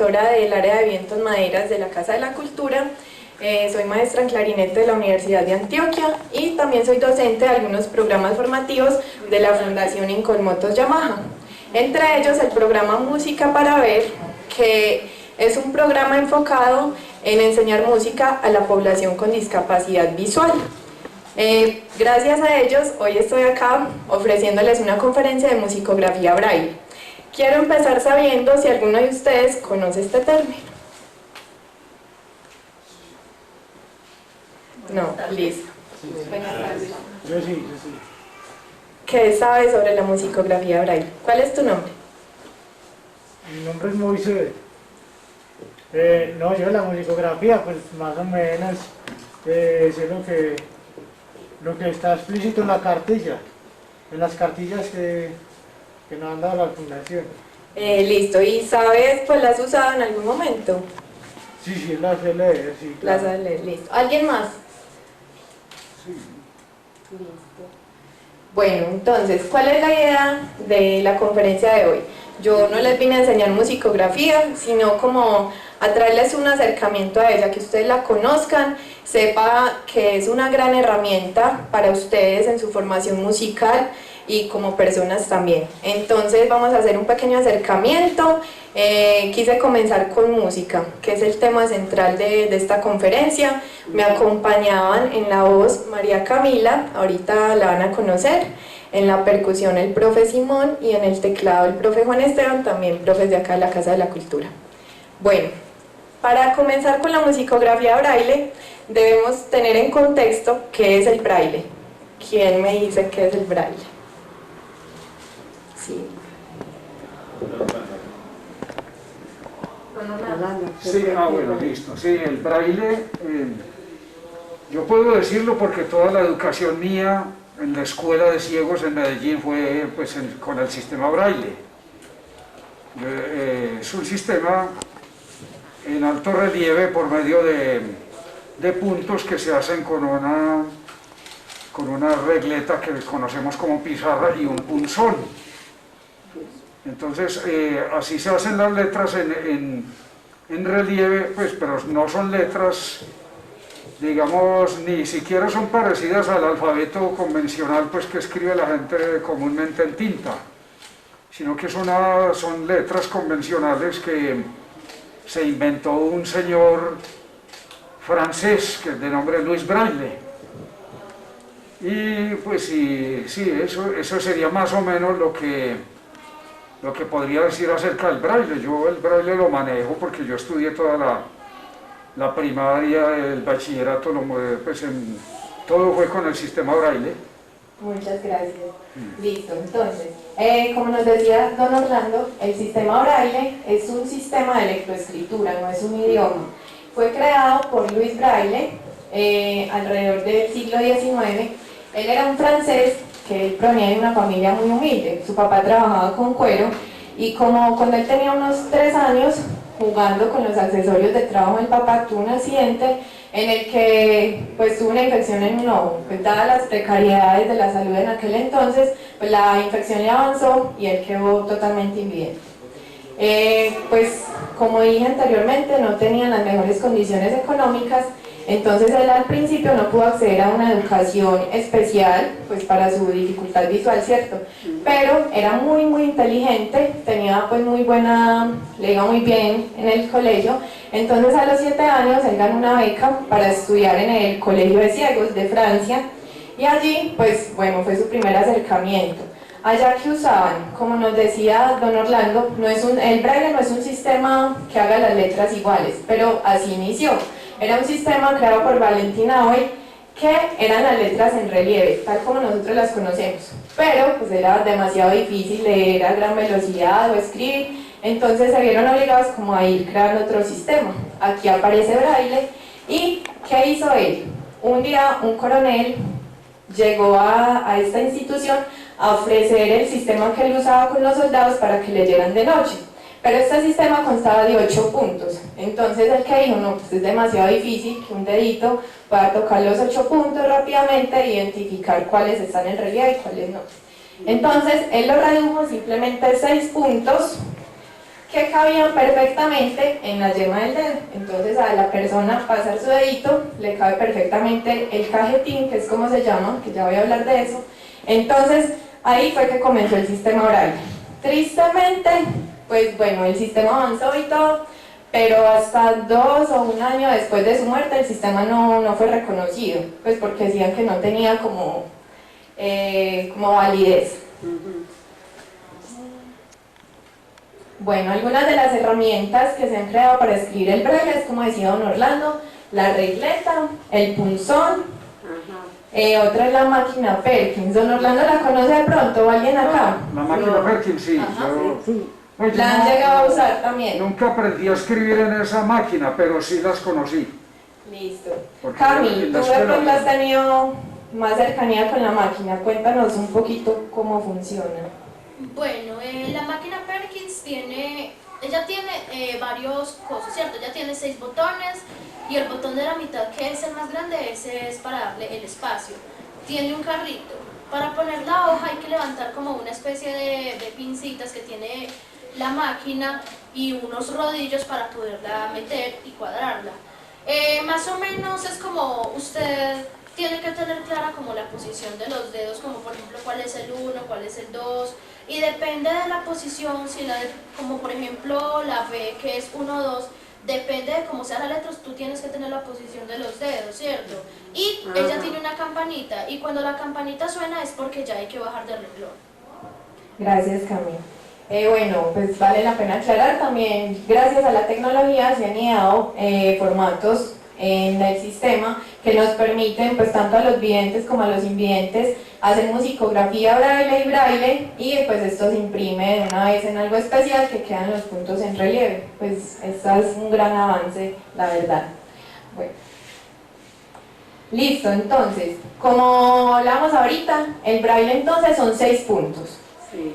promotora del área de vientos maderas de la Casa de la Cultura. Soy maestra en clarinete de la Universidad de Antioquia y también soy docente de algunos programas formativos de la Fundación Incolmotos Yamaha. Entre ellos el programa Música para Ver, que es un programa enfocado en enseñar música a la población con discapacidad visual. Gracias a ellos, hoy estoy acá ofreciéndoles una conferencia de musicografía braille. Quiero empezar sabiendo si alguno de ustedes conoce este término. No, listo. Buenas tardes. Yo sí. ¿Qué sabes sobre la musicografía braille? ¿Cuál es tu nombre? Mi nombre es Moisés. No, yo la musicografía, pues más o menos sé lo que está explícito en la cartilla, en las cartillas que nos han dado la fundación. Listo, ¿y sabes, pues la has usado en algún momento? Sí, las sé leer, sí. La Claro. sabes leer, listo. ¿Alguien más? Sí. Listo. Bueno, entonces, ¿cuál es la idea de la conferencia de hoy? Yo no les vine a enseñar musicografía, sino como a traerles un acercamiento a ella, que ustedes la conozcan, sepa que es una gran herramienta para ustedes en su formación musical y como personas también. Entonces vamos a hacer un pequeño acercamiento. Quise comenzar con música, que es el tema central de esta conferencia. Me acompañaban en la voz María Camila, ahorita la van a conocer, en la percusión el profe Simón y en el teclado el profe Juan Esteban, también profes de acá de la Casa de la Cultura. Bueno, para comenzar con la musicografía braille, debemos tener en contexto qué es el braille. ¿Quién me dice qué es el braille? Sí. Sí, bueno, listo. Sí, el braille, yo puedo decirlo porque toda la educación mía en la escuela de ciegos en Medellín fue pues, con el sistema braille. Es un sistema en alto relieve por medio de puntos que se hacen con una regleta que conocemos como pizarra y un punzón. Entonces, así se hacen las letras en relieve, pues, pero no son letras, digamos, ni siquiera son parecidas al alfabeto convencional pues, que escribe la gente comúnmente en tinta, sino que son letras convencionales que se inventó un señor francés que es de nombre Louis Braille. Y pues sí, eso sería más o menos lo que podría decir acerca del braille. Yo el braille lo manejo porque yo estudié toda la primaria, el bachillerato, pues todo fue con el sistema braille. Muchas gracias. Listo, entonces, como nos decía don Orlando, el sistema braille es un sistema de electroescritura, no es un idioma. Fue creado por Louis Braille alrededor del siglo XIX. Él era un francés que provenía de una familia muy humilde. Su papá trabajaba con cuero y como cuando él tenía unos 3 años, jugando con los accesorios de trabajo del papá, tuvo un accidente en el que pues tuvo una infección en un ojo. Pues dadas las precariedades de la salud en aquel entonces, pues la infección le avanzó y él quedó totalmente invidente. Pues como dije anteriormente, no tenían las mejores condiciones económicas, entonces él al principio no pudo acceder a una educación especial pues para su dificultad visual, ¿cierto? Pero era muy inteligente, tenía pues muy buena, le iba muy bien en el colegio. Entonces a los 7 años él ganó una beca para estudiar en el Colegio de Ciegos de Francia y allí pues bueno, fue su primer acercamiento. Allá que usaban, como nos decía don Orlando, el braille no es un sistema que haga las letras iguales, pero así inició. Era un sistema creado por Valentin Auer que eran las letras en relieve, tal como nosotros las conocemos, pero pues era demasiado difícil leer a gran velocidad o escribir, entonces se vieron obligados como a ir creando otro sistema. Aquí aparece braille. ¿Y qué hizo él? Un día un coronel llegó a esta institución a ofrecer el sistema que él usaba con los soldados para que leyeran de noche. Pero este sistema constaba de 8 puntos. Entonces el que dijo, no, pues es demasiado difícil que un dedito pueda tocar los 8 puntos rápidamente e identificar cuáles están en relieve y cuáles no. Entonces él lo redujo simplemente a 6 puntos que cabían perfectamente en la yema del dedo. Entonces a la persona pasar su dedito le cabe perfectamente el cajetín, que es como se llama, que ya voy a hablar de eso. Entonces ahí fue que comenzó el sistema Braille. Tristemente, pues bueno, el sistema avanzó y todo, pero hasta 2 o 1 año después de su muerte el sistema no fue reconocido, pues porque decían que no tenía como validez. Bueno, algunas de las herramientas que se han creado para escribir el braille es, como decía don Orlando, la regleta, el punzón, otra es la máquina Perkins. Don Orlando la conoce de pronto, ¿o alguien acá? La máquina Perkins, sí. Pues la han llegado a usar también. Nunca aprendí a escribir en esa máquina, pero sí las conocí. Listo. Cami, tú de pronto has tenido más cercanía con la máquina, cuéntanos un poquito cómo funciona. Bueno, la máquina Perkins tiene varios cosas, ¿cierto? Ya tiene 6 botones y el botón de la mitad, que es el más grande, ese es para darle el espacio. Tiene un carrito. Para poner la hoja hay que levantar como una especie de pincitas que tiene la máquina y unos rodillos para poderla meter y cuadrarla. Más o menos es como usted tiene que tener clara como la posición de los dedos, como por ejemplo cuál es el 1, cuál es el 2, y depende de la posición, como por ejemplo la B, que es 1, 2, depende de cómo sea la letra, tú tienes que tener la posición de los dedos, ¿cierto? Y ella tiene una campanita, y cuando la campanita suena es porque ya hay que bajar del renglón. Gracias, Camila. Bueno, pues vale la pena aclarar también, gracias a la tecnología se han ideado formatos en el sistema que nos permiten, pues tanto a los videntes como a los invidentes, hacer musicografía braille y braille, y pues esto se imprime de una vez en algo especial que quedan los puntos en relieve. Pues esto es un gran avance, la verdad. Bueno. Listo, entonces, como hablamos ahorita, el braille entonces son 6 puntos. Sí.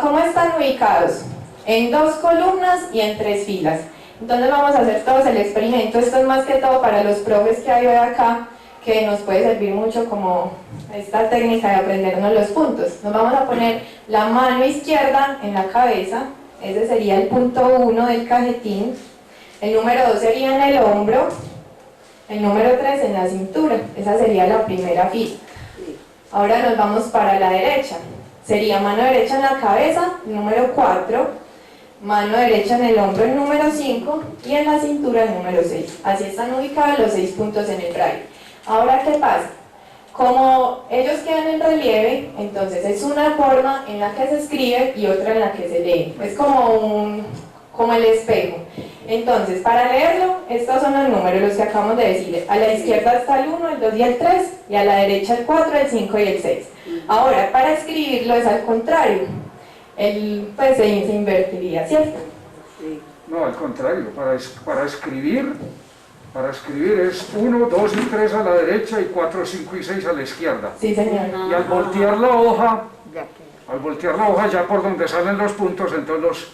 ¿Cómo están ubicados? En 2 columnas y en 3 filas. Entonces vamos a hacer todos el experimento. Esto es más que todo para los profes que hay hoy acá, que nos puede servir mucho como esta técnica de aprendernos los puntos. Nos vamos a poner la mano izquierda en la cabeza, ese sería el punto 1 del cajetín. El número 2 sería en el hombro, el número 3 en la cintura, esa sería la primera fila. Ahora nos vamos para la derecha, sería mano derecha en la cabeza, número 4, mano derecha en el hombro, el número 5, y en la cintura el número 6. Así están ubicados los 6 puntos en el braille. Ahora, ¿qué pasa? Como ellos quedan en relieve, entonces es una forma en la que se escribe y otra en la que se lee. Es como el espejo. Entonces, para leerlo, estos son los números, los que acabamos de decir. A la izquierda está el 1, el 2 y el 3, y a la derecha el 4, el 5 y el 6. Ahora, para escribirlo es al contrario. Pues se invertiría, ¿cierto? Sí. No, al contrario, para escribir es 1, 2 y 3 a la derecha y 4, 5 y 6 a la izquierda. Sí, señor. Y al voltear la hoja ya por donde salen los puntos, entonces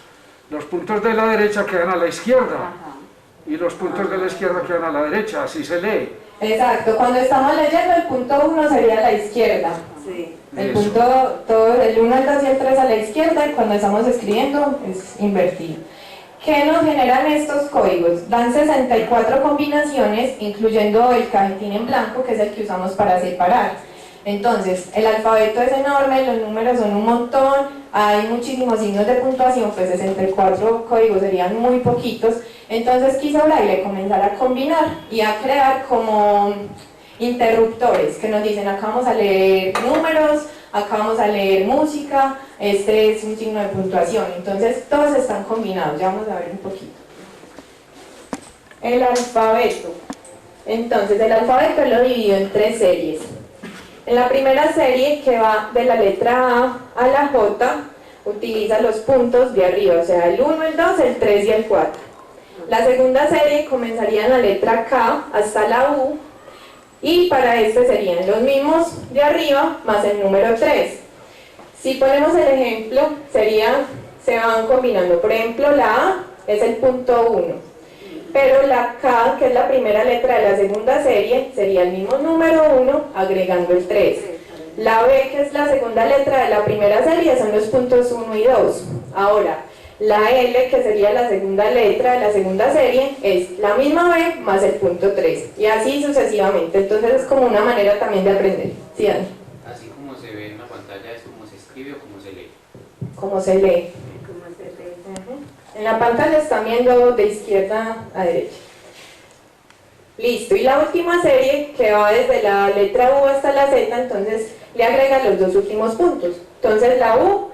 los puntos de la derecha quedan a la izquierda y los puntos de la izquierda quedan a la derecha, así se lee. Exacto, cuando estamos leyendo el punto 1 sería a la izquierda. Sí. El punto, el 1, el 2 y el 3 a la izquierda, y cuando estamos escribiendo es invertido. ¿Qué nos generan estos códigos? Dan 64 combinaciones, incluyendo el cajetín en blanco, que es el que usamos para separar. Entonces, el alfabeto es enorme, los números son un montón, hay muchísimos signos de puntuación, pues 64 códigos serían muy poquitos. Entonces quiso Braille comenzar a combinar y a crear como interruptores que nos dicen: acá vamos a leer números, acá vamos a leer música, este es un signo de puntuación. Entonces todos están combinados, ya vamos a ver un poquito. El alfabeto. Entonces el alfabeto lo divido en 3 series. En la primera serie, que va de la letra A la J, utiliza los puntos de arriba, o sea, el 1, el 2, el 3 y el 4. La segunda serie comenzaría en la letra K hasta la U, y para este serían los mismos de arriba más el número 3. Si ponemos el ejemplo, se van combinando. Por ejemplo, la A es el punto 1, pero la K, que es la primera letra de la segunda serie, sería el mismo número 1 agregando el 3. La B, que es la segunda letra de la primera serie, son los puntos 1 y 2. Ahora, La L, que sería la segunda letra de la segunda serie, es la misma B más el punto 3, y así sucesivamente. Entonces es como una manera también de aprender. ¿Sí, Dani? Así como se ve en la pantalla, ¿es como se escribe o como se lee? Como se lee. En la pantalla están viendo de izquierda a derecha. Listo, y la última serie, que va desde la letra U hasta la Z, entonces le agrega los dos últimos puntos. Entonces la U,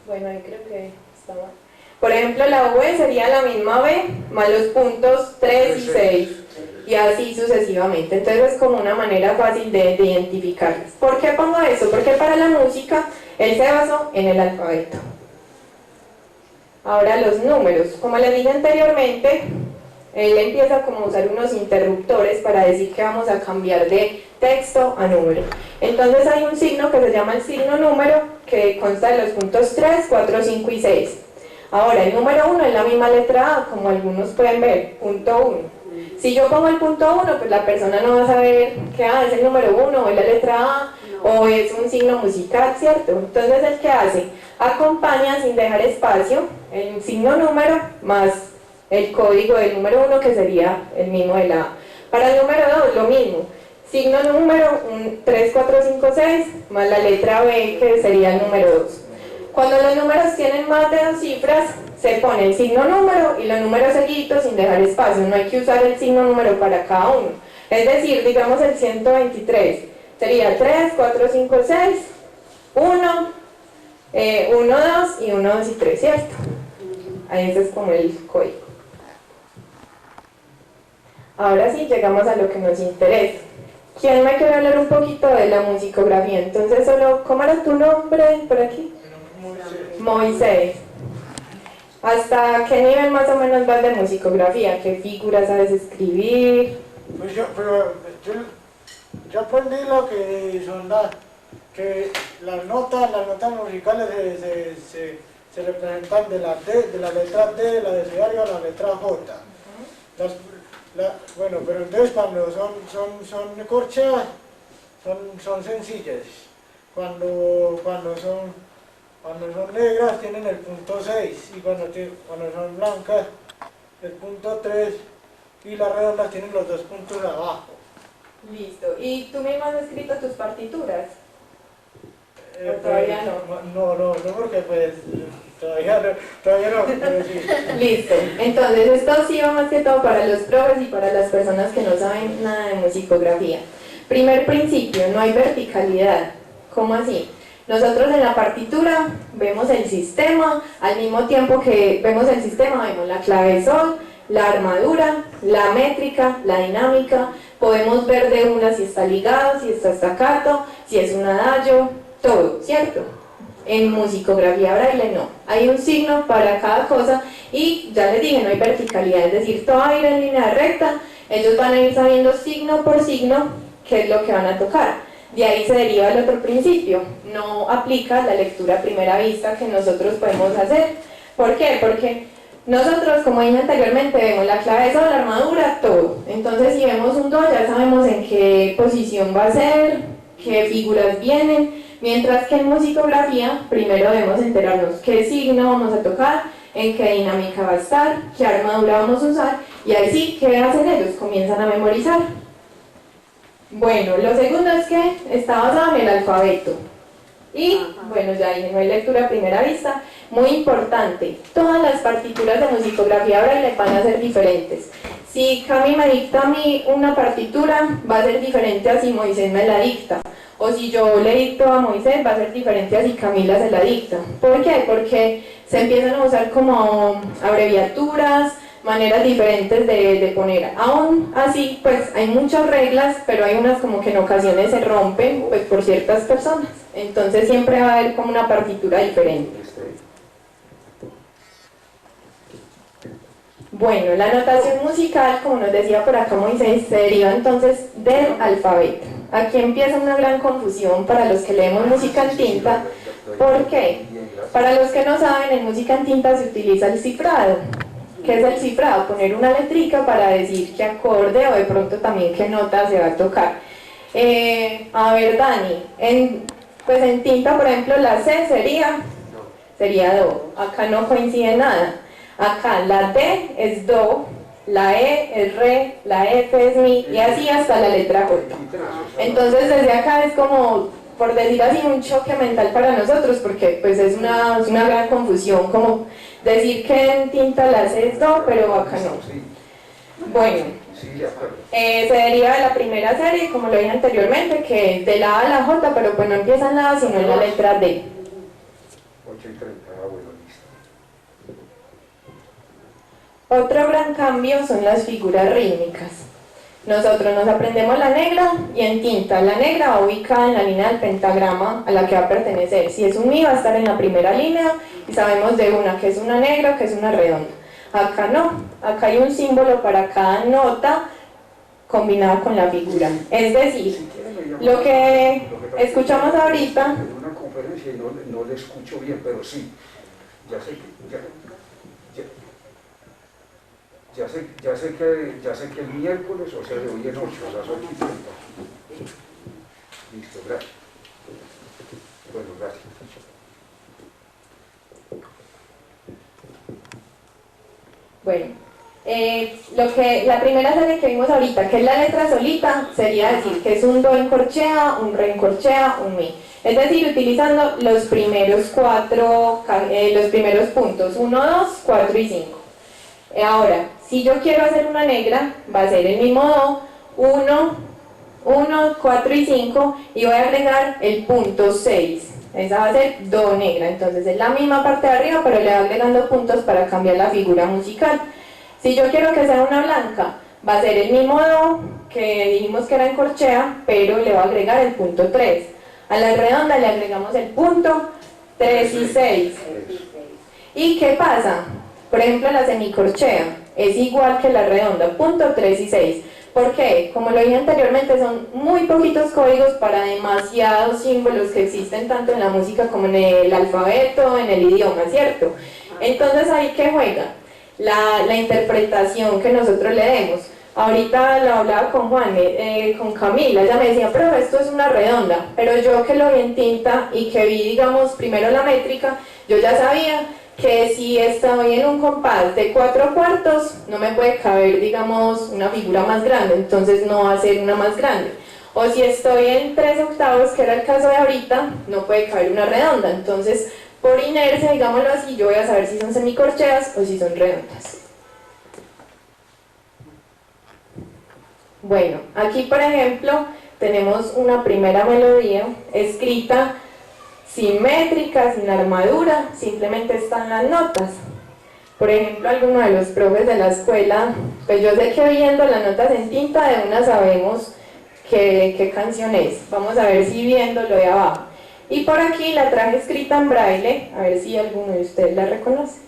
bueno, ahí creo que estaba. Por ejemplo, la V sería la misma B más los puntos 3 y 6, y así sucesivamente. Entonces es como una manera fácil de identificarlas. ¿Por qué pongo eso? Porque para la música él se basó en el alfabeto. Ahora los números, como les dije anteriormente, él empieza como a usar unos interruptores para decir que vamos a cambiar de texto a número. Entonces hay un signo que se llama el signo número, que consta de los puntos 3, 4, 5 y 6. Ahora el número 1 es la misma letra A, como algunos pueden ver, punto 1. Si yo pongo el punto 1, pues la persona no va a saber que es el número 1, o es la letra A, o es un signo musical, ¿cierto? Entonces el que hace, acompaña sin dejar espacio el signo número más el código del número 1, que sería el mismo de la A. Para el número 2 lo mismo, signo número 3, 4, 5, 6 más la letra B, que sería el número 2. Cuando los números tienen más de 2 cifras, se pone el signo número y los números seguidos sin dejar espacio. No hay que usar el signo número para cada uno. Es decir, digamos el 123 sería 3, 4, 5, 6, 1, 1, 2 y 1, 2 y 3, ¿cierto? Ahí ese es como el código. Ahora sí, llegamos a lo que nos interesa. ¿Quién me quiere hablar un poquito de la musicografía? Entonces, solo, ¿cómo era tu nombre por aquí? Moisés. ¿Hasta qué nivel más o menos vas de musicografía? ¿Qué figuras sabes escribir? Pues yo aprendí lo que son las notas musicales se representan de la letra D, de la abecedario a la letra J. Bueno, pero entonces cuando son corcheas, son sencillas. Cuando son negras tienen el punto 6, y cuando son blancas el punto 3, y las redondas tienen los dos puntos abajo. Listo. ¿Y tú mismo has escrito tus partituras? ¿O todavía no? No, porque pues todavía no, pero sí. Listo. Entonces esto sí va más que todo para los profes y para las personas que no saben nada de musicografía. Primer principio, no hay verticalidad. ¿Cómo así? Nosotros en la partitura vemos el sistema, al mismo tiempo que vemos el sistema vemos la clave sol, la armadura, la métrica, la dinámica, podemos ver de una si está ligado, si está staccato, si es un adagio, todo, ¿cierto? En musicografía braille no, hay un signo para cada cosa y ya les dije, no hay verticalidad, es decir, todo va a ir en línea recta, ellos van a ir sabiendo signo por signo qué es lo que van a tocar. De ahí se deriva el otro principio, no aplica la lectura a primera vista que nosotros podemos hacer. ¿Por qué? Porque nosotros, como dije anteriormente, vemos la clave de sol, la armadura, todo. Entonces si vemos un do ya sabemos en qué posición va a ser, qué figuras vienen, mientras que en musicografía primero debemos enterarnos qué signo vamos a tocar, en qué dinámica va a estar, qué armadura vamos a usar, y ahí sí, ¿qué hacen ellos? Comienzan a memorizar. Bueno, lo segundo es que está basado en el alfabeto. Y, bueno, ya dije, no hay lectura a primera vista. Muy importante, todas las partituras de musicografía braille van a ser diferentes. Si Cami me dicta a mí una partitura, va a ser diferente a si Moisés me la dicta. O si yo le dicto a Moisés, va a ser diferente a si Camila se la dicta. ¿Por qué? Porque se empiezan a usar como abreviaturas, maneras diferentes de poner. Aún así, pues hay muchas reglas, pero hay unas como que en ocasiones se rompen pues, por ciertas personas. Entonces siempre va a haber como una partitura diferente. Bueno, la notación musical, como nos decía por acá Moisés, se deriva entonces del alfabeto. Aquí empieza una gran confusión para los que leemos música en tinta. ¿Por qué? Para los que no saben, en música en tinta se utiliza el cifrado. ¿Qué es el cifrado? Poner una letrica para decir qué acorde o de pronto también qué nota se va a tocar. A ver, Dani, pues en tinta, por ejemplo, la C sería sería do. Acá no coincide nada. Acá la D es do, la E es re, la F es mi, y así hasta la letra J. Entonces desde acá es como, por decir así, un choque mental para nosotros, porque pues es una gran confusión, como decir que en tinta la C es do, pero acá no. Bueno, se deriva de la primera serie, como lo dije anteriormente, que es de la A a la J, pero pues no empieza en nada, sino en la letra D. 8:30, bueno, listo. Otro gran cambio son las figuras rítmicas. Nosotros nos aprendemos la negra y en tinta la negra va ubicada en la línea del pentagrama a la que va a pertenecer. Si es un mi va a estar en la primera línea y sabemos de una que es una negra, que es una redonda. Acá no, acá hay un símbolo para cada nota combinada con la figura. Es decir, lo que escuchamos ahorita... En una conferencia y no le escucho bien, pero sí, ya sé que el miércoles, o sea, de hoy en 8, a las 8:30. Listo, gracias. Bueno, gracias. Bueno, la primera serie que vimos ahorita, que es la letra solita, sería decir que es un do en corchea, un re en corchea, un mi. Es decir, utilizando los primeros puntos, 1, 2, 4 y 5. Ahora, si yo quiero hacer una negra, va a ser el mismo do, 1, 4 y 5, y voy a agregar el punto 6. Esa va a ser do negra, entonces es la misma parte de arriba, pero le va agregando puntos para cambiar la figura musical. Si yo quiero que sea una blanca, va a ser el mismo do que dijimos que era en corchea, pero le va a agregar el punto 3. A la redonda le agregamos el punto 3 y 6. ¿Y qué pasa? Por ejemplo, la semicorchea es igual que la redonda, punto 3 y 6. ¿Por qué? Como lo dije anteriormente, son muy poquitos códigos para demasiados símbolos que existen tanto en la música como en el alfabeto, en el idioma, ¿cierto? Entonces, ¿ahí qué juega? La interpretación que nosotros le demos. Ahorita lo hablaba con Juan, con Camila, ella me decía, pero esto es una redonda, pero yo que lo vi en tinta y que vi, digamos, primero la métrica, yo ya sabía que si estoy en un compás de 4/4, no me puede caber, digamos, una figura más grande, entonces no va a ser una más grande. O si estoy en 3/8, que era el caso de ahorita, no puede caber una redonda, entonces por inercia, digámoslo así, yo voy a saber si son semicorcheas o si son redondas. Bueno, aquí por ejemplo tenemos una primera melodía escrita simétrica, sin armadura, simplemente están las notas. Por ejemplo, alguno de los profes de la escuela, pues yo sé que viendo las notas en tinta de una sabemos qué canción es. Vamos a ver si viendo lo de abajo. Y por aquí la traje escrita en braille, a ver si alguno de ustedes la reconoce.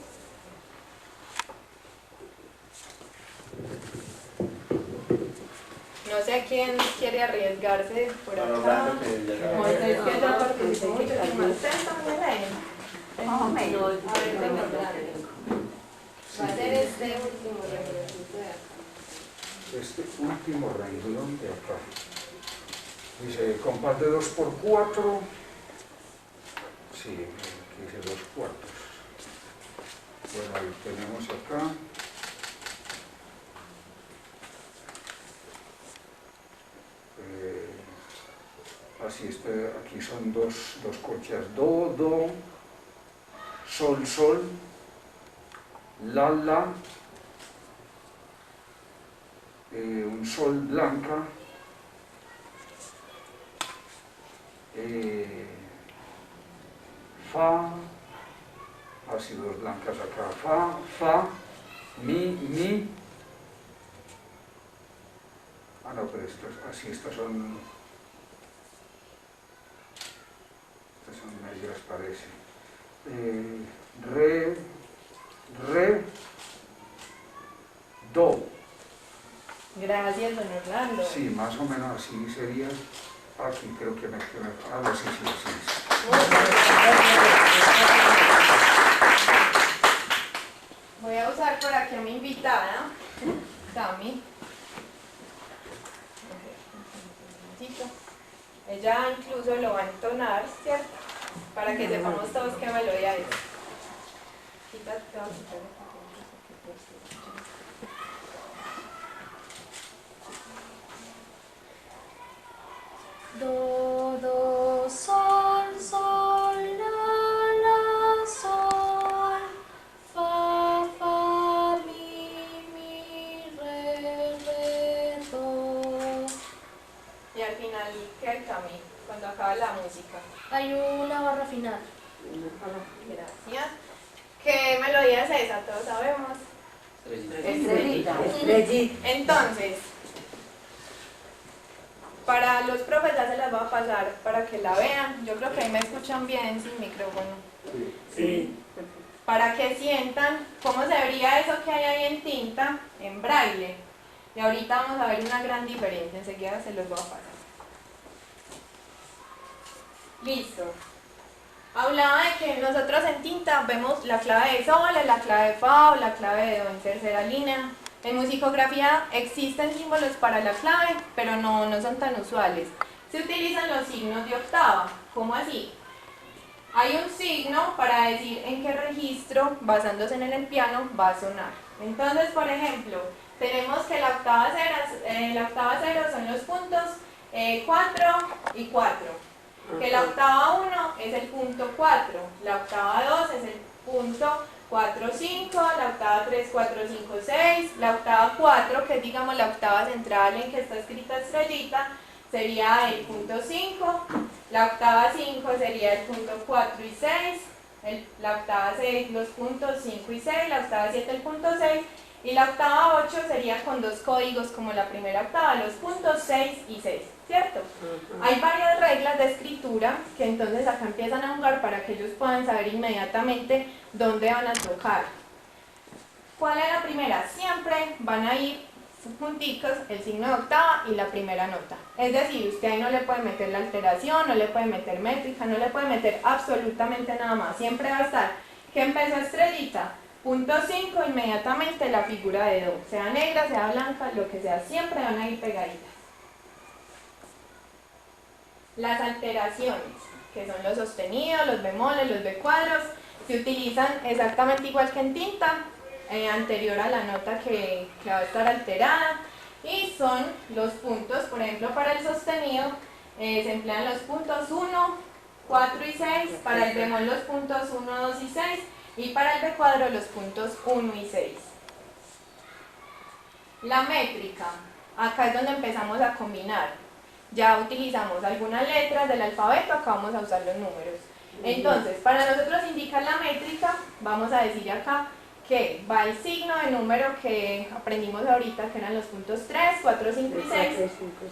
No sé quién quiere arriesgarse por acá. Moisés, que ya participó mucho tiempo. ¿Ustedes también leen? Más o menos. A ver, va a ser este último renglón de acá. Este último renglón de acá. Dice compás de 2/4. Sí, dice 2/4. Bueno, ahí tenemos acá. Así, aquí son dos corcheas, do, do, sol, sol, la, la, un sol blanca, fa, así dos blancas acá, fa, fa, mi, no, pero así estas son medias, parece. Re, do. Gracias, don Orlando. Sí, más o menos así sería. Aquí creo que me sí. Voy a usar por aquí a mi invitada, Tami. Ella incluso lo va a entonar, ¿cierto? Para que sepamos todos qué melodía es. Quítate, te voy a quitar el papel, porque Do, do, sol, sol, la, sol, fa, mi, re, do. Y al final, ¿qué Cami? Cuando acaba la música. Hay una barra final. Gracias. ¿Qué melodía es esa? Todos sabemos. Estrellita. Estrellita. Entonces, para los profes ya se las voy a pasar para que la vean. Yo creo que ahí me escuchan bien sin micrófono. Sí. Para que sientan cómo se vería eso que hay ahí en tinta, en braille. Y ahorita vamos a ver una gran diferencia. Enseguida se los voy a pasar. Listo. Hablaba de que nosotros en tinta vemos la clave de sol, la clave de fa o la clave de do en tercera línea. En musicografía existen símbolos para la clave, pero no son tan usuales. Se utilizan los signos de octava. ¿Cómo así? Hay un signo para decir en qué registro, basándose en el piano, va a sonar. Entonces, por ejemplo, tenemos que la octava cero son los puntos 4 y 4. Que la octava 1 es el punto 4, la octava 2 es el punto 4, 5, la octava 3, 4, 5, 6, la octava 4, que es digamos la octava central en que está escrita estrellita, sería el punto 5, la octava 5 sería el punto 4 y 6, la octava 6 los puntos 5 y 6, la octava 7 el punto 6, y la octava 8 sería con dos códigos como la primera octava, los puntos 6 y 6, ¿cierto? Hay varias reglas de escritura que entonces acá empiezan a jugar para que ellos puedan saber inmediatamente dónde van a tocar. ¿Cuál es la primera? Siempre van a ir junticos el signo de octava y la primera nota. Es decir, usted ahí no le puede meter la alteración, no le puede meter métrica, no le puede meter absolutamente nada más. Siempre va a estar que empezó estrellita, punto 5, inmediatamente la figura de do. Sea negra, sea blanca, lo que sea, siempre van a ir pegaditas. Las alteraciones, que son los sostenidos, los bemoles, los B-cuadros, se utilizan exactamente igual que en tinta, anterior a la nota que va a estar alterada, y son los puntos, por ejemplo, para el sostenido se emplean los puntos 1, 4 y 6, para el bemol los puntos 1, 2 y 6, y para el B-cuadro los puntos 1 y 6. La métrica, acá es donde empezamos a combinar. Ya utilizamos algunas letras del alfabeto, acá vamos a usar los números. Entonces, para nosotros indicar la métrica, vamos a decir acá que va el signo de número que aprendimos ahorita, que eran los puntos 3, 4, 5 y 6,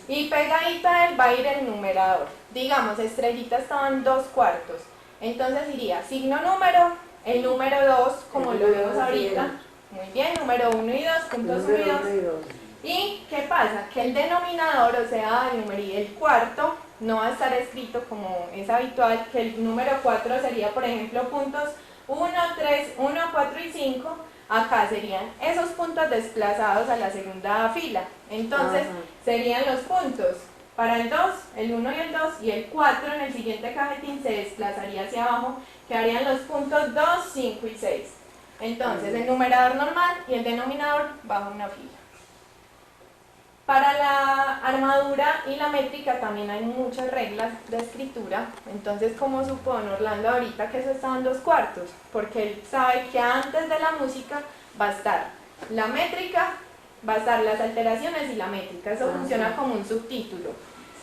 y pegadita a él va a ir el numerador. Digamos, estrellita estaban 2 cuartos, entonces iría signo número, el número 2, como lo vemos ahorita, muy bien, número 1 y 2, puntos 1 y 2. ¿Y qué pasa? Que el denominador, o sea, el número y el cuarto, no va a estar escrito como es habitual, que el número 4 sería, por ejemplo, puntos 1, 3, 1, 4 y 5. Acá serían esos puntos desplazados a la segunda fila. Entonces, serían los puntos para el 2, el 1 y el 2, y el 4 en el siguiente cajetín se desplazaría hacia abajo, quedarían los puntos 2, 5 y 6. Entonces, el numerador normal y el denominador bajo una fila. Para la armadura y la métrica también hay muchas reglas de escritura. Entonces, como supo don Orlando ahorita que eso estaba en 2 cuartos, porque él sabe que antes de la música va a estar la métrica, va a estar las alteraciones y la métrica. Eso funciona como un subtítulo.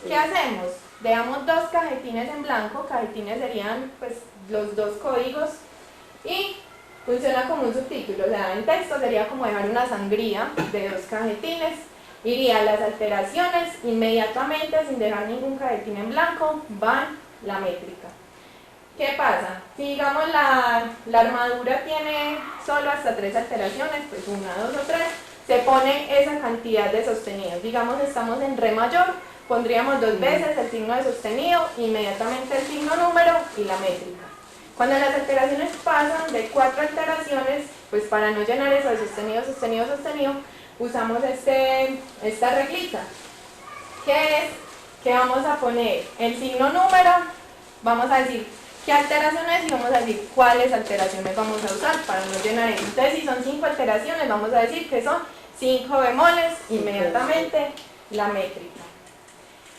¿Qué hacemos? Dejamos 2 cajetines en blanco, cajetines serían pues los 2 códigos, y funciona como un subtítulo. O sea, en texto sería como dejar una sangría de 2 cajetines. Iría las alteraciones, inmediatamente, sin dejar ningún cajetín en blanco, van la métrica. ¿Qué pasa? Si digamos la armadura tiene solo hasta 3 alteraciones, pues 1, 2 o 3, se pone esa cantidad de sostenidos. Digamos estamos en re mayor, pondríamos 2 veces el signo de sostenido, inmediatamente el signo número y la métrica. Cuando las alteraciones pasan de 4 alteraciones, pues para no llenar eso de sostenido, sostenido, sostenido, usamos esta reglita, que es que vamos a poner el signo número, vamos a decir ¿Qué alteraciones? Y vamos a decir cuáles alteraciones vamos a usar para no llenar eso. Entonces, si son 5 alteraciones, vamos a decir que son 5 bemoles, inmediatamente la métrica.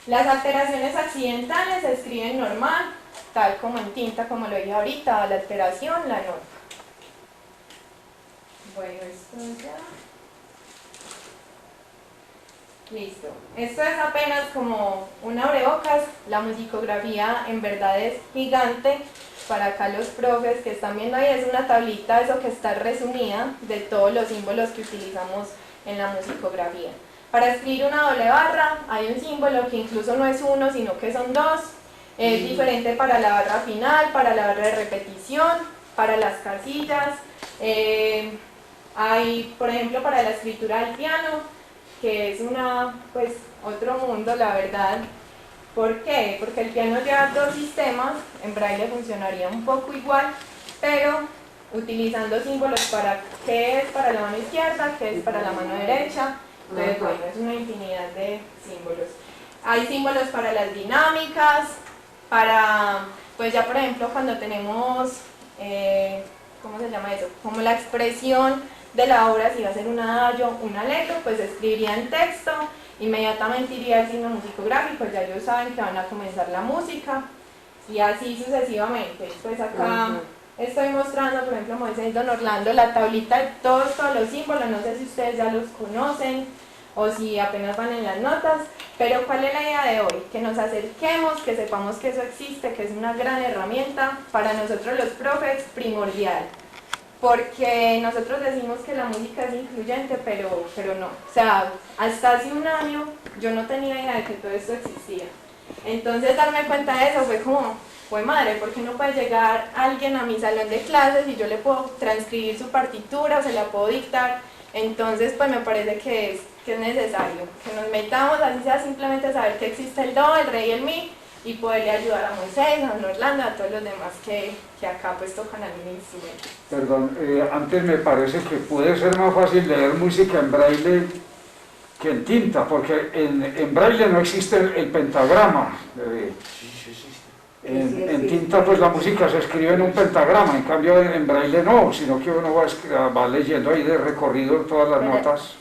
Las alteraciones accidentales se escriben normal, tal como en tinta, como lo dije ahorita, la alteración, la nota. Bueno, esto ya... Listo. Esto es apenas como un abrebocas. La musicografía en verdad es gigante. Para acá los profes que están viendo ahí es una tablita, eso que está resumida de todos los símbolos que utilizamos en la musicografía. Para escribir una doble barra hay un símbolo que incluso no es uno, sino que son dos. Es diferente para la barra final, para la barra de repetición, para las casillas. Hay, por ejemplo, para la escritura del piano, que es pues, otro mundo, la verdad. ¿Por qué? Porque el piano lleva dos sistemas, en braille funcionaría un poco igual, pero utilizando símbolos para qué es para la mano izquierda, qué es para la mano derecha. Entonces, bueno, es una infinidad de símbolos. Hay símbolos para las dinámicas, para, pues ya por ejemplo, cuando tenemos, ¿cómo se llama eso? Como la expresión de la obra, si va a ser un adagio, un allegro, pues escribiría en texto, inmediatamente iría al signo musicográfico, ya ellos saben que van a comenzar la música, y así sucesivamente. Pues acá estoy mostrando, por ejemplo, como dice don Orlando, la tablita de todos los símbolos, no sé si ustedes ya los conocen, o si apenas van en las notas, pero ¿cuál es la idea de hoy? Que nos acerquemos, que sepamos que eso existe, que es una gran herramienta, para nosotros los profes, primordial. Porque nosotros decimos que la música es incluyente, pero no. O sea, hasta hace un año yo no tenía idea de que todo esto existía. Entonces darme cuenta de eso fue como, pues madre, ¿por qué no puede llegar alguien a mi salón de clases y yo le puedo transcribir su partitura, se la puedo dictar? Entonces pues me parece que es necesario que nos metamos, así sea simplemente saber que existe el do, el re y el mi, y poderle ayudar a Moisés, a don Orlando, a todos los demás que acá pues tocan algún instrumento. Perdón, antes me parece que puede ser más fácil leer música en braille que en tinta, porque en braille no existe el pentagrama. En tinta pues la música se escribe en un pentagrama, en cambio en braille no, sino que uno va leyendo ahí de recorrido todas las notas.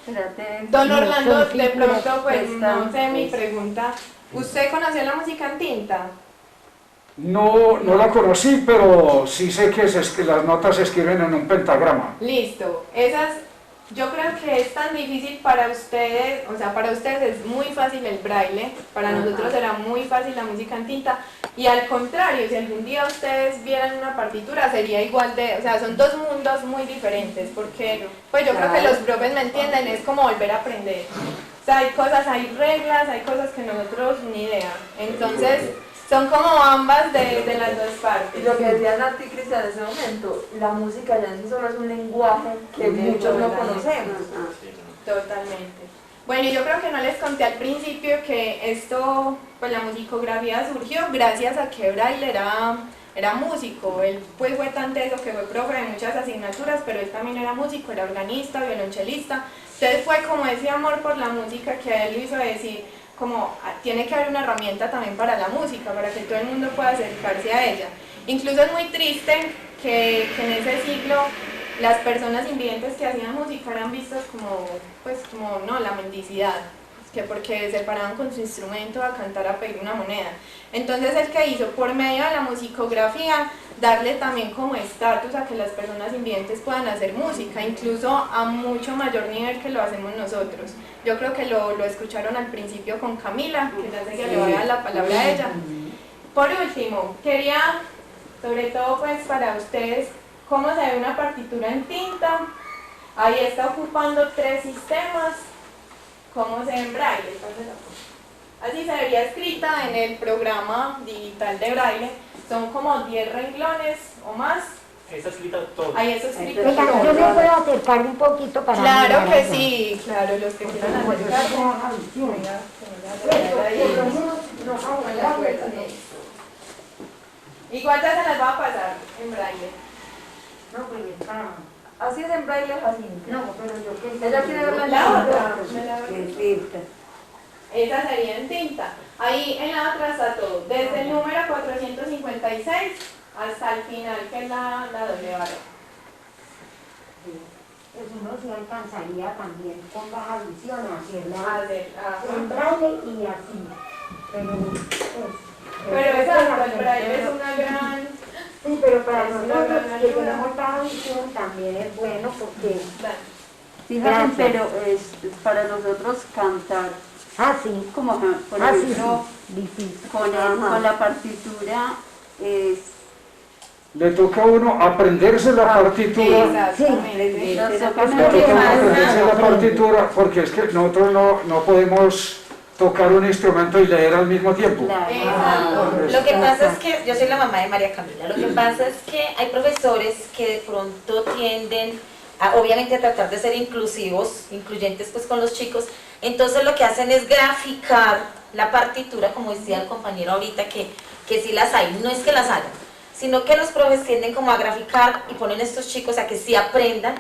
Don Orlando, de pronto pues no sé, mi pregunta, ¿usted conoció la música en tinta? No la conocí, pero sí sé que las notas se escriben en un pentagrama. Listo, yo creo que es tan difícil para ustedes, o sea, para ustedes es muy fácil el braille, para nosotros será muy fácil la música en tinta, y al contrario, si algún día ustedes vieran una partitura sería igual de, o sea, son dos mundos muy diferentes, porque pues yo creo que los profes me entienden, es como volver a aprender. O sea, hay cosas, hay reglas, hay cosas que nosotros ni idea, entonces son como ambas de las dos partes. Y lo que decía Nati Cristian en ese momento, la música ya en sí solo es un lenguaje que muchos no conocemos. Totalmente. Bueno, y yo creo que no les conté al principio que esto, pues la musicografía surgió gracias a que Braille era músico. Él pues fue tan teso que fue profe de muchas asignaturas, pero él también era músico, era organista, violonchelista. Entonces fue como ese amor por la música que a él lo hizo decir, como tiene que haber una herramienta también para la música, para que todo el mundo pueda acercarse a ella. Incluso es muy triste que en ese siglo las personas invidentes que hacían música eran vistas como, pues como, no, la mendicidad, que porque se paraban con su instrumento a cantar, a pedir una moneda. Entonces el que hizo por medio de la musicografía darle también como estatus a que las personas invidentes puedan hacer música, incluso a mucho mayor nivel que lo hacemos nosotros. Yo creo que lo escucharon al principio con Camila, que ya sé que le voy a dar la palabra a ella. Por último, quería, sobre todo pues para ustedes, cómo se ve una partitura en tinta. Ahí está ocupando 3 sistemas. ¿Cómo se ve en braille? Así se vería escrita en el programa digital de braille. Son como 10 renglones o más. Ahí está escrito todo. Ahí está escrito Oiga, todo. yo me puedo acercar un poquito para Claro mirar que eso. sí, claro, los que quieran acercarse. Venga, igual ya se las va a pasar en braille. No, pues así es en braille, así. No, pero yo que Ella quiere ver la La otra, Perfecto. esa sería en tinta. Ahí en la otra está todo, desde el número 456 hasta el final, que es la doble vara. Pues uno sí alcanzaría también con baja visión a A hacerla ver, ajá. en braille y así. Pero, pues, Pero exacto, el braille es una gran... sí, pero para es una nosotros gran que ayuda. tenemos baja visión también es bueno porque... Fíjate, Gracias. pero es para nosotros cantar, Ah, sí. como por Sí, ejemplo, sí. Difícil. con la partitura es... Le toca a uno aprenderse la partitura. Exactamente. Nos toca Le toca a uno memorizar. aprenderse la partitura porque es que nosotros no podemos tocar un instrumento y leer al mismo tiempo. Claro. Exacto. Lo que pasa es que, yo soy la mamá de María Camila, lo que pasa es que hay profesores que de pronto tienden a, obviamente, a tratar de ser inclusivos, incluyentes pues con los chicos, entonces lo que hacen es graficar la partitura, como decía el compañero ahorita, que sí las hay, no es que las hayan, sino que los profes tienden como a graficar y ponen a estos chicos a que sí aprendan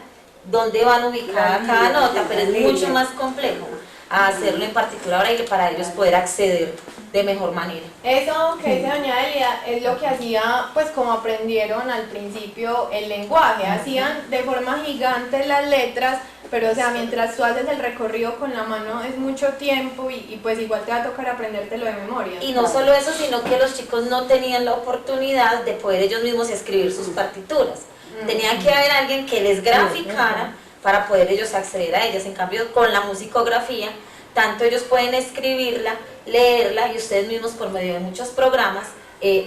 dónde van ubicada cada nota, pero es mucho más complejo a hacerlo en partitura braille para ellos poder acceder de mejor manera. Eso que dice doña Delia es lo que hacía, pues como aprendieron al principio el lenguaje, hacían de forma gigante las letras, pero o sea, mientras tú haces el recorrido con la mano es mucho tiempo y pues igual te va a tocar aprendértelo de memoria. Y no solo eso, sino que los chicos no tenían la oportunidad de poder ellos mismos escribir sus partituras. Tenía que haber alguien que les graficara para poder ellos acceder a ellas. En cambio, con la musicografía, tanto ellos pueden escribirla, leerla y ustedes mismos por medio de muchos programas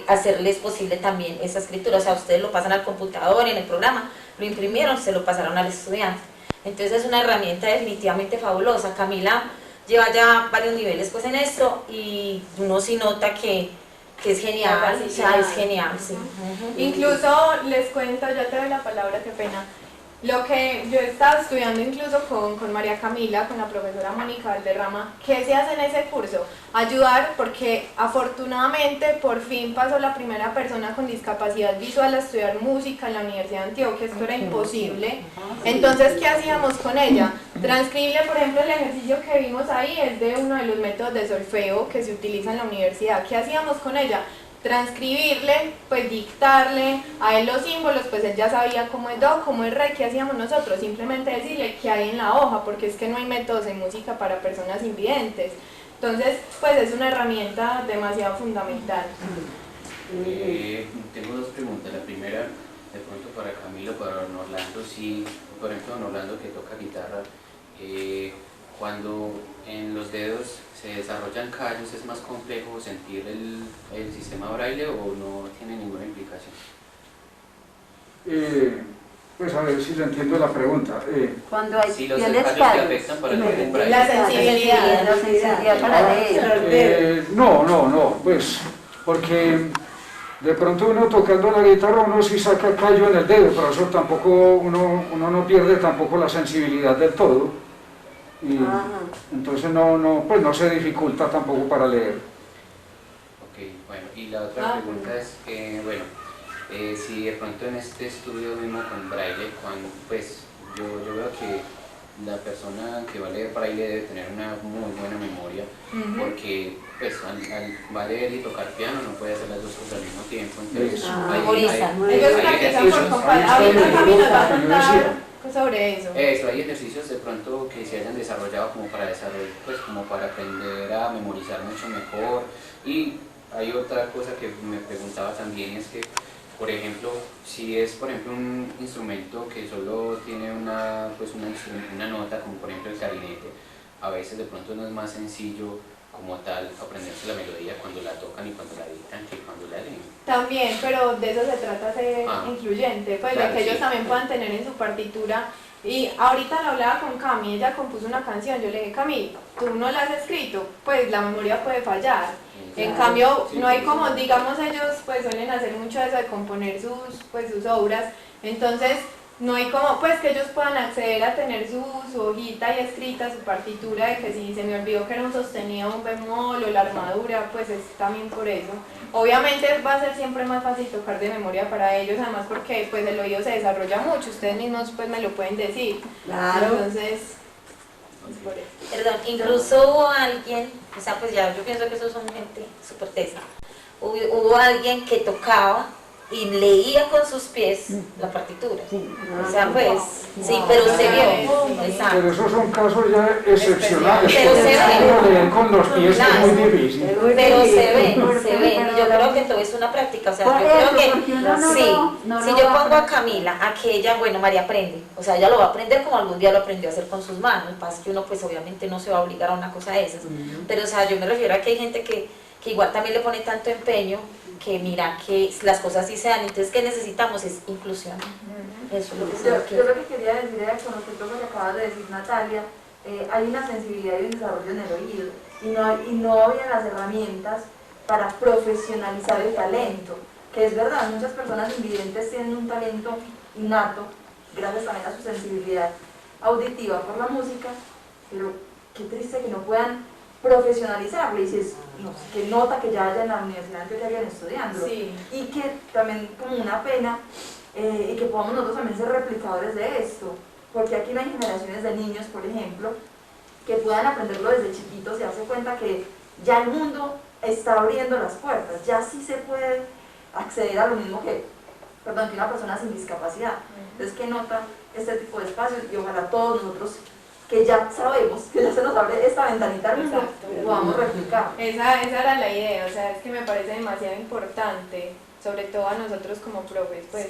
hacerles posible también esa escritura. O sea, ustedes lo pasan al computador, en el programa, lo imprimieron, se lo pasaron al estudiante. Entonces es una herramienta definitivamente fabulosa. Camila lleva ya varios niveles pues en esto y uno sí nota que es genial, o sea, es genial, sí. Incluso les cuento, ya te doy la palabra, qué pena. Lo que yo estaba estudiando incluso con María Camila, con la profesora Mónica Valderrama, ¿qué se hace en ese curso? Ayudar, porque afortunadamente por fin pasó la primera persona con discapacidad visual a estudiar música en la Universidad de Antioquia, esto era imposible. Entonces, ¿qué hacíamos con ella? Transcribirle, por ejemplo, el ejercicio que vimos ahí es de uno de los métodos de solfeo que se utiliza en la universidad. ¿Qué hacíamos con ella? Transcribirle, pues dictarle a él los símbolos, pues él ya sabía cómo es do, cómo es re. ¿Qué hacíamos nosotros? Simplemente decirle qué hay en la hoja, porque es que no hay métodos en música para personas invidentes. Entonces, pues es una herramienta demasiado fundamental. Tengo dos preguntas. La primera, de pronto para Camilo, para don Orlando, sí, por ejemplo, don Orlando que toca guitarra, cuando en los dedos se desarrollan callos, ¿es más complejo sentir el sistema braille o no tiene ninguna implicación? Pues a ver si le entiendo la pregunta. Cuando hay Sí, los pieles callos que callos, afectan para leer en braille. La sensibilidad. la sensibilidad para leer. No, pues porque de pronto uno tocando la guitarra uno sí saca callo en el dedo, pero eso tampoco, uno no pierde tampoco la sensibilidad del todo. Y entonces pues no se dificulta tampoco para leer. Ok, bueno, y la otra pregunta es que, bueno, si de pronto en este estudio mismo con braille, pues yo veo que la persona que va a leer braille debe tener una muy buena memoria, porque pues va a leer y tocar piano, no puede hacer las dos cosas al mismo tiempo, entonces Ellos practican por comparación. Ahorita Cami nos va a contar sobre eso. Hay ejercicios de pronto que se hayan desarrollado como para desarrollar, pues como para aprender a memorizar mucho mejor. Y hay otra cosa que me preguntaba también, es que, por ejemplo, si es por ejemplo un instrumento que solo tiene una nota, como por ejemplo el clarinete, a veces de pronto no es más sencillo como tal aprenderse la melodía cuando la tocan y cuando la dictan que cuando la leen. También, pero de eso se trata ser incluyente, pues claro, de que ellos sí, también puedan tener en su partitura. Y ahorita lo hablaba con Cami, ella compuso una canción, yo le dije, Cami, tú no la has escrito, pues la memoria puede fallar. En cambio, no hay como, digamos, ellos pues suelen hacer mucho eso de componer sus obras, entonces no hay como, pues que ellos puedan acceder a tener su hojita y escrita, su partitura, de que si se me olvidó que era un sostenido, un bemol o la armadura, pues es también por eso. Obviamente va a ser siempre más fácil tocar de memoria para ellos, además porque pues el oído se desarrolla mucho, ustedes mismos pues me lo pueden decir. Claro. Entonces, por eso. Perdón, incluso hubo alguien, o sea, pues ya yo pienso que esos son gente súper tesa. Hubo alguien que tocaba y leía con sus pies la partitura. O sea, pues, sí, pero se vio. Exacto. Pero esos son casos ya excepcionales. Pero se ve. Leer con los pies es muy difícil. Pero se ven. Yo creo que todo es una práctica. O sea, yo creo que si yo pongo a Camila, a que ella, bueno, María aprende. O sea, ella lo va a aprender como algún día lo aprendió a hacer con sus manos. Lo que pasa es que uno, pues, obviamente no se va a obligar a una cosa de esas. Pero, o sea, yo me refiero a que hay gente que igual también le pone tanto empeño que mira que las cosas sí se dan. Entonces, ¿qué necesitamos? Es inclusión. Eso es lo que se Yo lo que quería decir era con respecto a lo que acabas de decir, Natalia, hay una sensibilidad y un desarrollo en el oído y no había las herramientas para profesionalizar el talento, que es verdad, muchas personas invidentes tienen un talento innato, gracias también a su sensibilidad auditiva por la música, pero qué triste que no puedan profesionalizarlo, y si es, no sé, que nota que ya haya en la universidad que hayan estudiando, Sí. y que también como una pena, y que podamos nosotros también ser replicadores de esto, porque aquí no hay generaciones de niños, por ejemplo, que puedan aprenderlo desde chiquitos y darse cuenta que ya el mundo está abriendo las puertas, ya sí se puede acceder a lo mismo que una persona sin discapacidad. Entonces, que nota este tipo de espacios, y ojalá todos nosotros que ya sabemos, que ya se nos abre esta ventanita al mundo, podamos replicar. Esa era la idea, o sea, es que me parece demasiado importante, sobre todo a nosotros como profes, pues,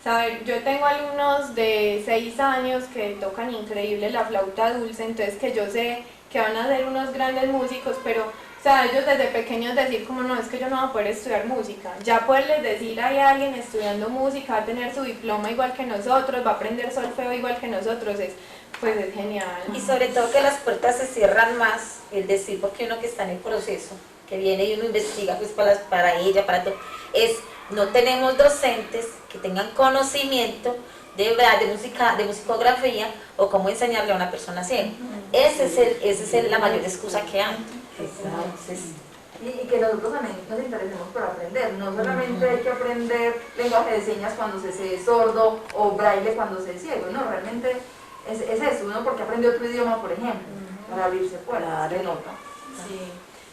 saber, yo tengo alumnos de 6 años que tocan increíble la flauta dulce, entonces que yo sé que van a ser unos grandes músicos, pero, o sea, ellos desde pequeños decir como no, es que yo no voy a poder estudiar música, ya poderles decir hay alguien estudiando música, va a tener su diploma igual que nosotros, va a aprender solfeo igual que nosotros, pues es genial. Y sobre todo que las puertas se cierran más, el decir, porque uno que está en el proceso, que viene y uno investiga pues para ella, para todo, es no tenemos docentes que tengan conocimiento de música, de musicografía o cómo enseñarle a una persona ciega. Esa es la mayor excusa que hay. Entonces, Y que nosotros también nos interesemos por aprender, no solamente hay que aprender lenguaje de señas cuando se es sordo o braille cuando se es ciego, no, realmente es eso, uno porque aprendió otro idioma, por ejemplo, para abrirse puertas, de nota. Sí,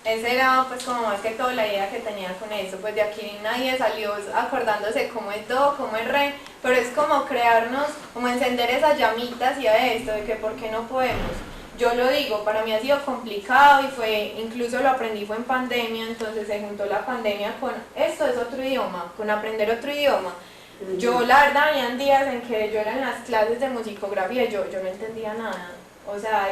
esa era pues como más que todo la idea que tenía con eso, pues de aquí nadie salió acordándose cómo es do, cómo es re, pero es como crearnos, como encender esas llamitas y a esto de que por qué no podemos. Yo lo digo, para mí ha sido complicado y incluso lo aprendí fue en pandemia, entonces se juntó la pandemia con esto es otro idioma, con aprender otro idioma. Yo la verdad habían días en que yo era en las clases de musicografía y yo no entendía nada. O sea,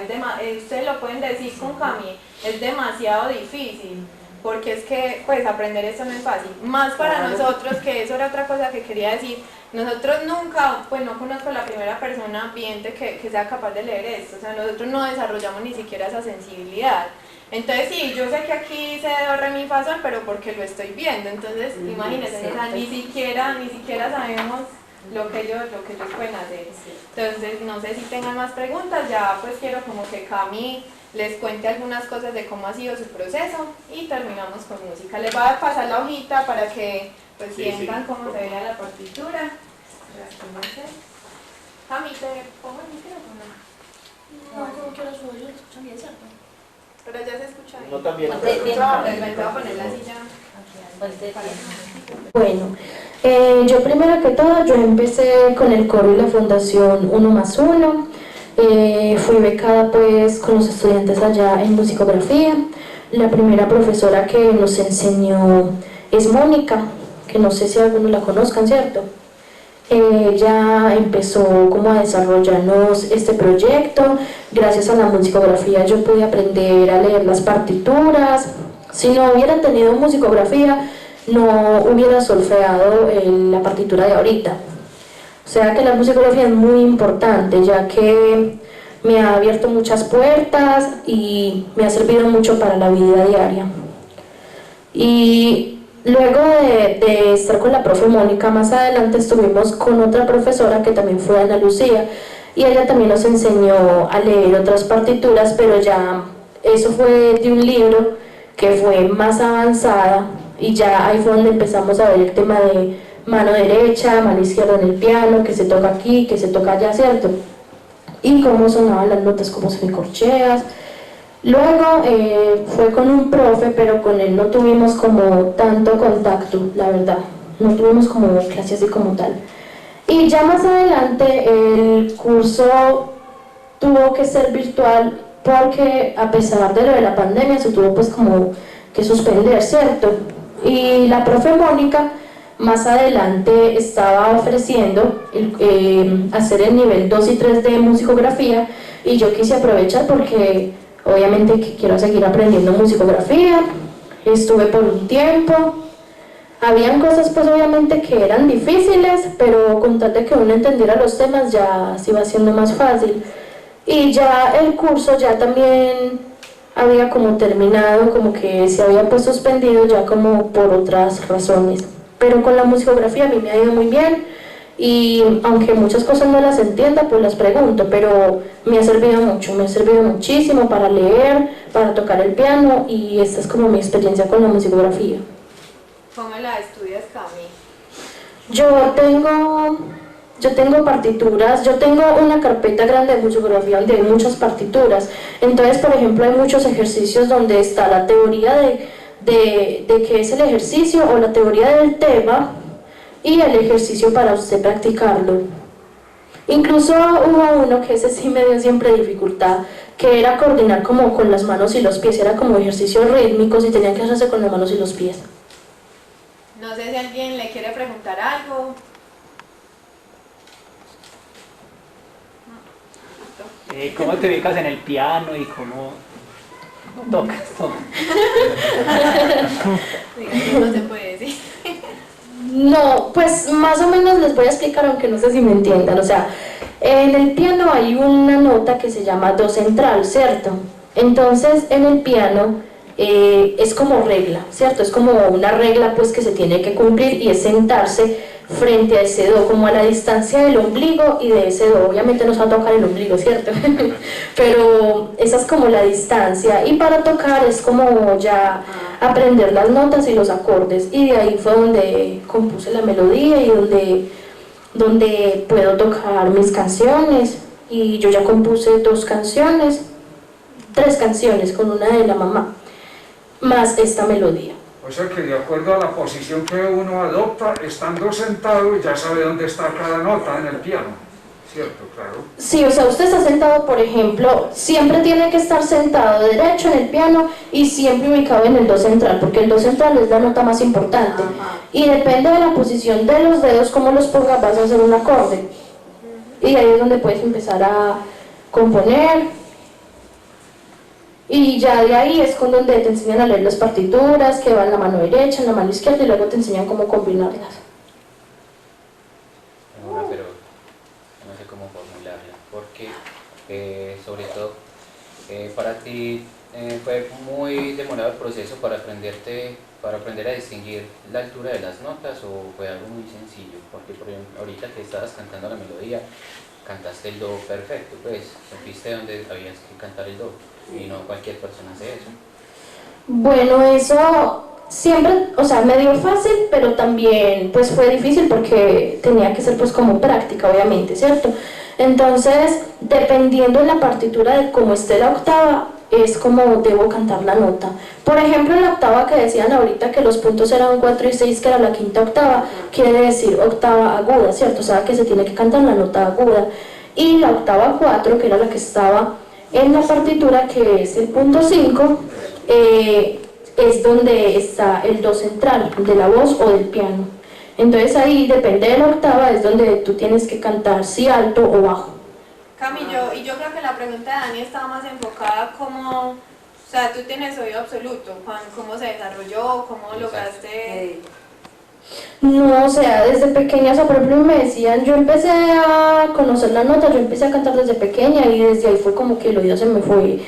ustedes lo pueden decir con Cami, es demasiado difícil, porque es que pues aprender esto no es fácil. Más para nosotros, que eso era otra cosa que quería decir, nosotros nunca, pues no conozco a la primera persona ambiente que sea capaz de leer esto, o sea, nosotros no desarrollamos ni siquiera esa sensibilidad. Entonces sí, yo sé que aquí dice do, re, mi, fa, sol, pero porque lo estoy viendo, entonces imagínense, o sea, ni siquiera sabemos lo que ellos pueden hacer. Entonces no sé si tengan más preguntas, ya pues quiero como que Cami les cuente algunas cosas de cómo ha sido su proceso y terminamos con música. Les voy a pasar la hojita para que pues sientan cómo se vea la partitura. Cami, ¿te pongo el micrófono? No, como que los suyos lo escuchan bien, ¿cierto? Pero ya se escucha bien. No también. Ponte bien. Voy a poner la silla. ponte bien. Bueno, yo primero que todo, yo empecé con el coro y la fundación 1+1, fui becada pues con los estudiantes allá en musicografía. La primera profesora que nos enseñó es Mónica, que no sé si algunos la conozcan, ¿cierto? Ella empezó como a desarrollarnos este proyecto. Gracias a la musicografía yo pude aprender a leer las partituras. Si no hubiera tenido musicografía, no hubiera solfeado la partitura de ahorita. O sea que la musicografía es muy importante, ya que me ha abierto muchas puertas y me ha servido mucho para la vida diaria. Y luego de estar con la profe Mónica, más adelante estuvimos con otra profesora que también fue Ana Lucía, y ella también nos enseñó a leer otras partituras, pero ya eso fue de un libro que fue más avanzada, y ya ahí fue donde empezamos a ver el tema de mano derecha, mano izquierda en el piano, que se toca aquí, que se toca allá, ¿cierto? Y cómo sonaban las notas, cómo semicorcheas. Luego fue con un profe, pero con él no tuvimos como tanto contacto, la verdad. no tuvimos como clase así como tal. Y ya más adelante el curso tuvo que ser virtual porque a pesar de lo de la pandemia se tuvo pues como que suspender, ¿cierto? Y la profe Mónica más adelante estaba ofreciendo hacer el nivel 2 y 3 de musicografía y yo quise aprovechar porque obviamente que quiero seguir aprendiendo musicografía. Estuve por un tiempo, habían cosas pues obviamente que eran difíciles, pero con tal de que uno entendiera los temas ya se iba siendo más fácil. Y ya el curso ya también había como terminado, como que se había pues suspendido ya como por otras razones. Pero con la musicografía a mí me ha ido muy bien y aunque muchas cosas no las entienda, pues las pregunto, pero me ha servido mucho, me ha servido muchísimo para leer, para tocar el piano y esta es como mi experiencia con la musicografía. ¿Cómo la estudias, Cami? Yo tengo partituras, yo tengo una carpeta grande de musicografía donde hay muchas partituras, entonces por ejemplo hay muchos ejercicios donde está la teoría de qué es el ejercicio o la teoría del tema y el ejercicio para usted practicarlo. Incluso hubo uno que ese sí me dio siempre dificultad, que era coordinar como con las manos y los pies, era como ejercicios rítmicos y tenían que hacerse con las manos y los pies. No sé si alguien le quiere preguntar algo. ¿Cómo te ubicas en el piano y cómo tocas todo? No se puede decir. No, pues más o menos les voy a explicar, aunque no sé si me entiendan. O sea, en el piano hay una nota que se llama do central, ¿cierto? Entonces, en el piano es como regla, ¿cierto? Es como una regla pues que se tiene que cumplir y es sentarse frente a ese do, como a la distancia del ombligo y de ese do. Obviamente no se va a tocar el ombligo, ¿cierto? Pero esa es como la distancia y para tocar es como ya aprender las notas y los acordes y de ahí fue donde compuse la melodía y donde puedo tocar mis canciones y yo ya compuse 3 canciones con una de la mamá más esta melodía. O sea que de acuerdo a la posición que uno adopta, estando sentado, ya sabe dónde está cada nota en el piano, ¿cierto? Claro. Sí, o sea, usted está sentado, por ejemplo, siempre tiene que estar sentado derecho en el piano y siempre ubicado en el do central, porque el do central es la nota más importante. Y depende de la posición de los dedos, cómo los pongas, vas a hacer un acorde. Y ahí es donde puedes empezar a componer. Y ya de ahí es con donde te enseñan a leer las partituras, que va en la mano derecha, en la mano izquierda y luego te enseñan cómo combinarlas. Bueno, pero no sé cómo formularla, porque sobre todo para ti fue muy demorado el proceso para aprender a distinguir la altura de las notas o fue algo muy sencillo, porque por ejemplo, ahorita que estabas cantando la melodía, cantaste el do perfecto, pues supiste dónde habías que cantar el do. Y no cualquier persona hace eso. Bueno, eso siempre, o sea, me dio fácil, pero también pues fue difícil porque tenía que ser pues como práctica, obviamente, ¿cierto? Entonces, dependiendo de la partitura de cómo esté la octava, es como debo cantar la nota. Por ejemplo, en la octava que decían ahorita que los puntos eran 4 y 6, que era la quinta octava, quiere decir octava aguda, ¿cierto? O sea, que se tiene que cantar la nota aguda. Y la octava 4, que era la que estaba en la partitura, que es el punto 5, es donde está el do central de la voz o del piano. Entonces ahí, depende de la octava, es donde tú tienes que cantar si alto o bajo. Cami, yo creo que la pregunta de Dani estaba más enfocada como, o sea, tú tienes oído absoluto, ¿cómo se desarrolló? ¿Cómo lograste...? No, o sea, desde pequeña, o sea, por ejemplo me decían, yo empecé a conocer la nota, yo empecé a cantar desde pequeña y desde ahí fue como que el oído se me fue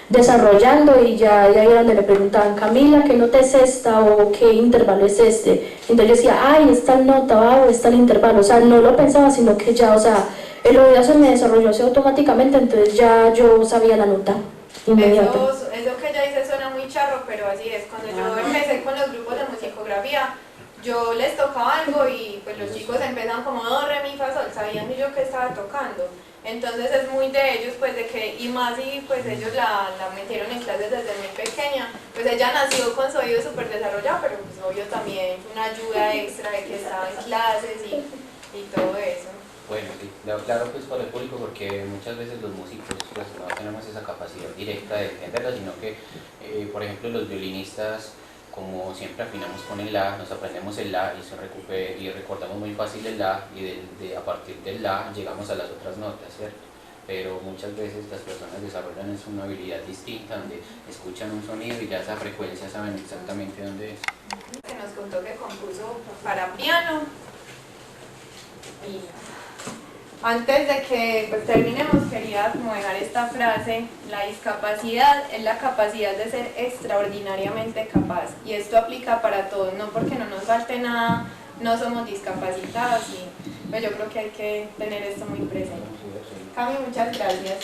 desarrollando y ya de ahí era donde me preguntaban, Camila, ¿qué nota es esta? O ¿qué intervalo es este? Entonces yo decía, ay, esta nota, o está el intervalo, o sea, no lo pensaba, sino que ya, o sea, el oído se me desarrolló así automáticamente, entonces ya yo sabía la nota inmediata. Eso que ella dice suena muy charro, pero así es, cuando yo empecé con los grupos de musicografía, yo les tocaba algo y pues los chicos empezaban como do, re, mi, fa, sol, sabían yo que estaba tocando. Entonces es muy de ellos, pues de que, y más y pues ellos la metieron en clases desde muy pequeños, pequeña, pues ella nació con su oído súper desarrollado, pero pues obvio también una ayuda extra de que estaba en clases y todo eso. Bueno, sí, claro pues para el público, porque muchas veces los músicos pues no tenemos esa capacidad directa de entenderla, sino que por ejemplo los violinistas, como siempre afinamos con el La, nos aprendemos el La y recordamos muy fácil el La, y a partir del La llegamos a las otras notas, ¿cierto? Pero muchas veces las personas desarrollan una habilidad distinta, donde escuchan un sonido y ya esa frecuencia saben exactamente dónde es. Que nos contó que compuso para piano. Y antes de que pues, terminemos, quería como dejar esta frase: la discapacidad es la capacidad de ser extraordinariamente capaz, y esto aplica para todos, no porque no nos falte nada, no somos discapacitados, y pues yo creo que hay que tener esto muy presente. Cami, muchas gracias.